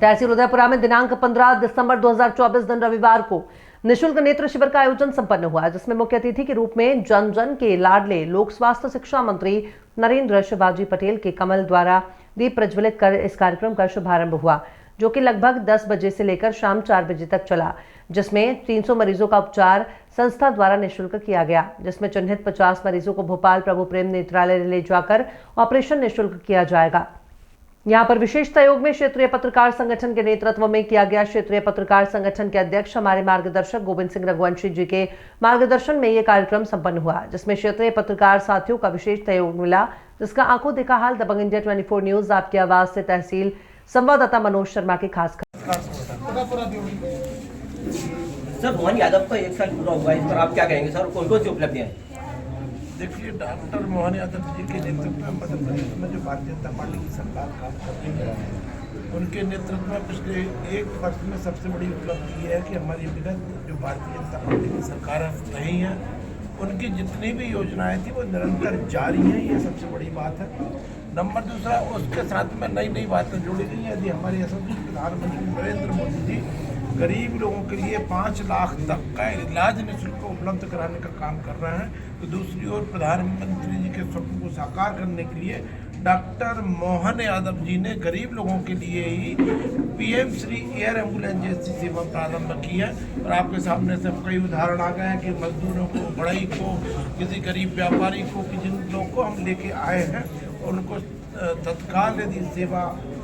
तहसील उदयपुरा में दिनांक 15 दिसंबर 2024 दिन रविवार को निःशुल्क नेत्र शिविर का आयोजन संपन्न हुआ, जिसमें मुख्य अतिथि के रूप में जन जन के लाडले लोक स्वास्थ्य शिक्षा मंत्री नरेंद्र शिवाजी पटेल के कमल द्वारा दीप प्रज्वलित कर इस कार्यक्रम का शुभारंभ हुआ, जो कि लगभग 10 बजे से लेकर शाम 4 बजे तक चला, जिसमें 300 मरीजों का उपचार संस्था द्वारा निःशुल्क किया गया, जिसमें चिन्हित 50 मरीजों को भोपाल प्रभु प्रेम नेत्रालय ले जाकर ऑपरेशन निःशुल्क किया जाएगा। यहाँ पर विशेष सहयोग में क्षेत्रीय पत्रकार संगठन के नेतृत्व में किया गया। क्षेत्रीय पत्रकार संगठन के अध्यक्ष हमारे मार्गदर्शक गोविंद सिंह रघुवंशी जी के मार्गदर्शन में यह कार्यक्रम संपन्न हुआ, जिसमें क्षेत्रीय पत्रकार साथियों का विशेष सहयोग मिला, जिसका आंखों देखा हाल दबंग इंडिया 24 न्यूज आपकी आवाज से तहसील संवाददाता मनोज शर्मा की खास सर, मोहन यादव का 1 साल पूरा हुआ, इस पर आप क्या कहेंगे सर? कौन कौन सी उपलब्धियां हैं? देखिए, डॉक्टर मोहन यादव जी के नेतृत्व में मध्य प्रदेश में जो भारतीय जनता पार्टी की सरकार काम कर रही है, उनके नेतृत्व में पिछले 1 वर्ष में सबसे बड़ी उपलब्धि ये है कि हमारी विगत जो भारतीय जनता पार्टी की सरकार रही है, उनकी जितनी भी योजनाएं थी वो निरंतर जारी हैं। ये सबसे बड़ी बात है। नंबर दूसरा, उसके साथ में नई नई बातें जुड़ी गई हैं। यदि हमारे यशस्वी प्रधानमंत्री नरेंद्र मोदी जी गरीब लोगों के लिए 5 लाख तक का इलाज निःशुल्क उपलब्ध कराने का काम कर रहे हैं, तो दूसरी ओर प्रधानमंत्री जी के स्वप्न को साकार करने के लिए डॉक्टर मोहन यादव जी ने गरीब लोगों के लिए ही पीएम श्री एयर एम्बुलेंस जैसी सेवा प्रारंभ की है। और आपके सामने से कई उदाहरण आ गए हैं कि मजदूरों को, बढ़ई को, किसी गरीब व्यापारी को, जिन लोगों को हम लेके आए हैं और उनको तत्काल यदि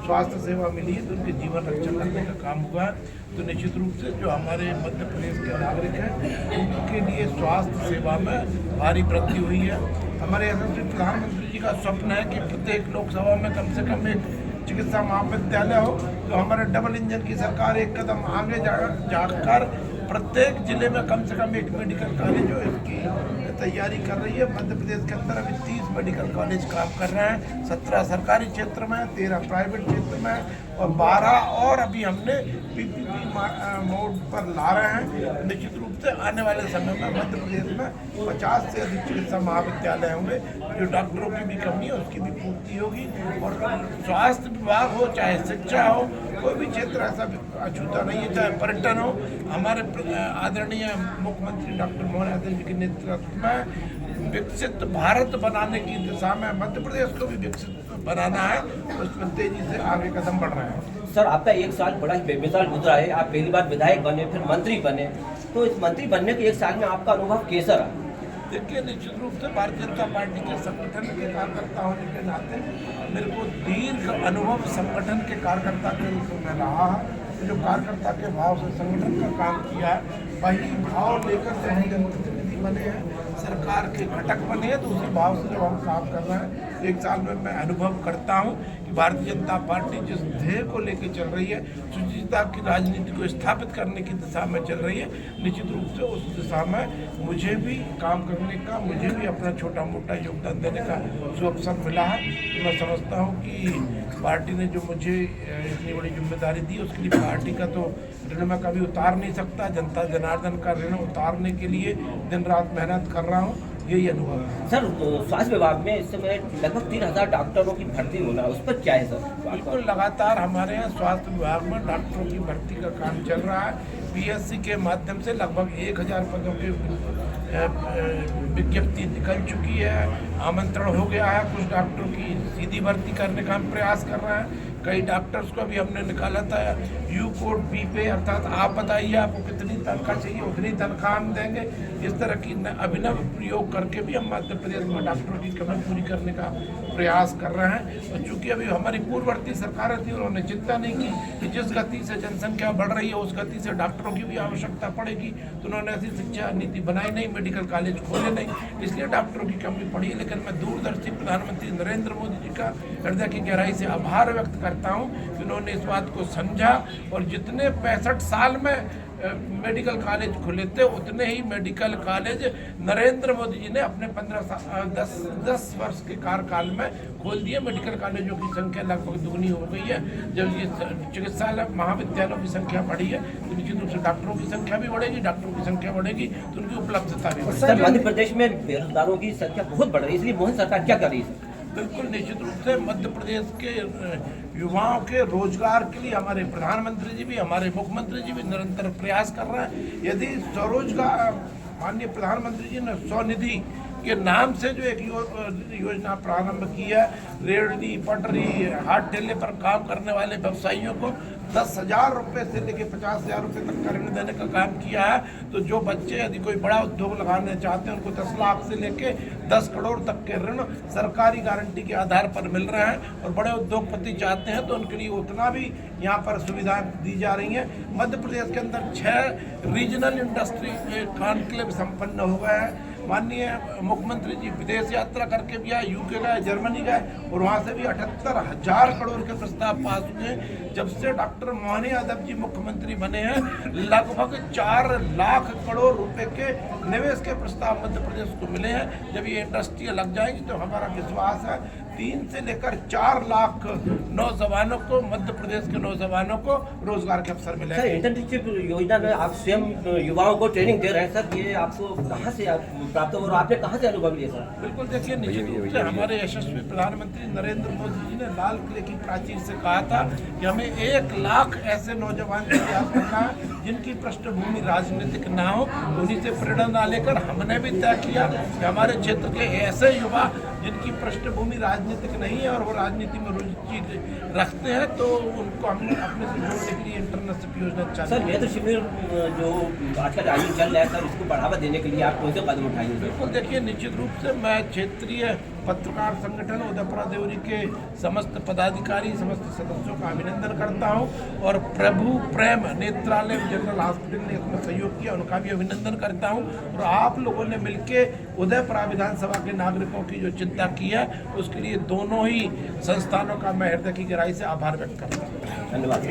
स्वास्थ्य सेवा मिली है तो उनके जीवन रक्षा करने का काम हुआ है। तो निश्चित रूप से जो हमारे मध्य प्रदेश के नागरिक हैं, उनके लिए स्वास्थ्य सेवा में भारी वृद्धि हुई है। हमारे यशस्वी प्रधानमंत्री जी का स्वप्न है कि प्रत्येक लोकसभा में कम से कम एक चिकित्सा महाविद्यालय हो। तो हमारे डबल इंजन की सरकार एक कदम आगे जाकर प्रत्येक जिले में कम से कम एक मेडिकल कॉलेज हो, इसकी तैयारी कर रही है। मध्य प्रदेश के अंदर अभी 30 मेडिकल कॉलेज काम कर रहे हैं, 17 सरकारी क्षेत्र में, 13 प्राइवेट क्षेत्र में और 12 और अभी हमने पीपीपी मोड पर ला रहे हैं। निश्चित रूप से आने वाले समय में मध्य प्रदेश में 50 से अधिक चिकित्सा महाविद्यालय होंगे। जो डॉक्टरों की भी कमी है उसकी भी पूर्ति होगी। और स्वास्थ्य विभाग हो, चाहे शिक्षा हो, कोई भी क्षेत्र ऐसा अछूता नहीं है, चाहे पर्यटन हो। हमारे आदरणीय मुख्यमंत्री डॉक्टर मोहन यादव जी के नेतृत्व में विकसित भारत बनाने की दिशा में मध्य प्रदेश को भी विकसित बनाना है, उसमें तेजी से आगे कदम बढ़ रहे हैं। सर, आपका 1 साल बड़ा ही बेमिसाल गुजरा है। आप पहली बार विधायक बने, फिर मंत्री बने, तो इस मंत्री बनने के 1 साल में आपका अनुभव कैसा रहा? देखिए, निश्चित रूप से भारतीय जनता पार्टी के संगठन के कार्यकर्ता होने के नाते मेरे को दीर्घ अनुभव संगठन के कार्यकर्ता के रूप में रहा है। जो कार्यकर्ता के भाव से संगठन का काम किया है, वही भाव लेकर से हम जनप्रतिनिधि बने हैं, सरकार के घटक बने हैं। तो उसी भाव से जब हम काम कर रहे हैं, 1 साल में मैं अनुभव करता हूं कि भारतीय जनता पार्टी जिस ध्येय को लेकर चल रही है, शुचिता की राजनीति को स्थापित करने की दिशा में चल रही है, निश्चित रूप से उस दिशा में मुझे भी काम करने का, मुझे भी अपना छोटा मोटा योगदान देने का सुअवसर मिला है। तो मैं समझता हूँ कि पार्टी ने जो मुझे इतनी बड़ी जिम्मेदारी दी, उसके लिए पार्टी का तो ऋण मैं कभी उतार नहीं सकता। जनता जनार्दन का ऋण उतारने के लिए दिन रात मेहनत कर रहा हूँ, यही अनुभव है। सर, स्वास्थ्य विभाग में इस समय लगभग 3000 डॉक्टरों की भर्ती होना, उस पर क्या है सर? बिल्कुल, लगातार हमारे यहाँ स्वास्थ्य विभाग में डॉक्टरों की भर्ती का काम चल रहा है। पीएससी के माध्यम से लगभग 1000 पदों की विज्ञप्ति निकल चुकी है, आमंत्रण हो गया है। कुछ डॉक्टरों की सीधी भर्ती करने का हम प्रयास कर रहे हैं। कई डॉक्टर्स को भी हमने निकाला था यू कोड बी पे, अर्थात आप बताइए आपको कितनी तनख्वाह चाहिए, उतनी तनख्वाह हम देंगे। इस तरह की अभिनव प्रयोग करके भी हम मध्य प्रदेश में डॉक्टरों की कमी पूरी करने का प्रयास कर रहे हैं। और चूँकि अभी हमारी पूर्ववर्ती सरकारें थी, उन्होंने चिंता नहीं की कि जिस गति से जनसंख्या बढ़ रही है उस गति से डॉक्टरों की भी आवश्यकता पड़ेगी, तो उन्होंने ऐसी शिक्षा नीति बनाई नहीं, मेडिकल कॉलेज खोले नहीं, इसलिए डॉक्टरों की कमी पड़ी है। लेकिन मैं दूरदर्शी प्रधानमंत्री नरेंद्र मोदी जी का हृदय की गहराई से आभार व्यक्त करता हूं कि उन्होंने इस बात को समझा और जितने 65 साल में मेडिकल कॉलेज खुले थे, उतने ही मेडिकल कॉलेज नरेंद्र मोदी जी ने अपने 10 वर्ष के कार्यकाल में खोल दिए। मेडिकल कॉलेजों की संख्या लगभग दुगनी हो गई है। जब ये चिकित्सालय महाविद्यालयों की संख्या बढ़ी है, तो निश्चित रूप से डॉक्टरों की संख्या भी बढ़ेगी। डॉक्टरों की संख्या बढ़ेगी तो उनकी उपलब्धता भी बढ़ेगी। सर, मध्य प्रदेश में बेरोजगारों की संख्या बहुत बढ़ रही है, इसलिए मोहन सरकार क्या कर रही है? बिल्कुल निश्चित रूप से मध्य प्रदेश के युवाओं के रोजगार के लिए हमारे प्रधानमंत्री जी भी, हमारे मुख्यमंत्री जी भी निरंतर प्रयास कर रहे हैं। यदि स्वरोजगार माननीय प्रधानमंत्री जी ने स्वनिधि के नाम से जो एक योजना प्रारंभ की है, रेहड़ी पटरी हाथ ठेले पर काम करने वाले व्यवसायियों को 10,000 रुपये से लेकर 50,000 रुपये तक का ऋण देने का काम किया है। तो जो बच्चे यदि कोई बड़ा उद्योग लगाने चाहते हैं उनको 10 लाख से लेकर 10 करोड़ तक के ऋण सरकारी गारंटी के आधार पर मिल रहे हैं। और बड़े उद्योगपति चाहते हैं तो उनके लिए उतना भी यहाँ पर सुविधाएं दी जा रही हैं। मध्य प्रदेश के अंदर 6 रीजनल इंडस्ट्री कॉन्क्लेव संपन्न हो गए हैं। माननीय मुख्यमंत्री जी विदेश यात्रा करके भी आए, यूके गए, जर्मनी गए और वहाँ से भी 78,000 करोड़ के प्रस्ताव पास हुए। जब से डॉक्टर मोहन यादव जी मुख्यमंत्री बने हैं लगभग 4 लाख करोड़ रुपए के निवेश के प्रस्ताव मध्य प्रदेश को मिले हैं। जब ये इंडस्ट्री लग जाएंगी तो हमारा विश्वास है 3 से लेकर 4 लाख नौजवानों को, मध्य प्रदेश के नौजवानों को रोजगार के अवसर मिले। सर, इंटर्नशिप योजना में आप स्वयं युवाओं को ट्रेनिंग दे रहे हैं सर, ये आपको कहाँ से प्राप्त हुआ और आपने कहाँ से अनुभव लिया सर? बिल्कुल देखिए, निश्चित रूप से हमारे यशस्वी प्रधानमंत्री नरेंद्र मोदी जी ने लाल किले की प्राचीर से कहा था कि हमें 1 लाख ऐसे नौजवान तैयार करना है जिनकी पृष्ठभूमि राजनीतिक ना हो। उन्हीं से प्रेरणा लेकर हमने भी तय किया कि हमारे क्षेत्र के ऐसे युवा जिनकी पृष्ठभूमि राजनीतिक नहीं है और वो राजनीति में रुचि रखते हैं तो उनको हमने अपने से जोड़ने के लिए इंटर्नशिप योजना चालू। सर, नेत्र शिविर जो आजकल आयोजन चल रहा है सर, इसको बढ़ावा देने के लिए आप कौन से कदम उठाएंगे? बिल्कुल देखिए, निश्चित रूप से मैं क्षेत्रीय पत्रकार संगठन उदयपुरा देवरी के समस्त पदाधिकारी, समस्त सदस्यों का अभिनंदन करता हूं और प्रभु प्रेम नेत्रालय जनरल हॉस्पिटल ने इसमें सहयोग किया, उनका भी अभिनंदन करता हूं। और आप लोगों ने मिलके उदयपुरा विधानसभा के नागरिकों की जो चिंता की है उसके लिए दोनों ही संस्थानों का मैं हृदय की गहराई से आभार व्यक्त करता हूँ। धन्यवाद।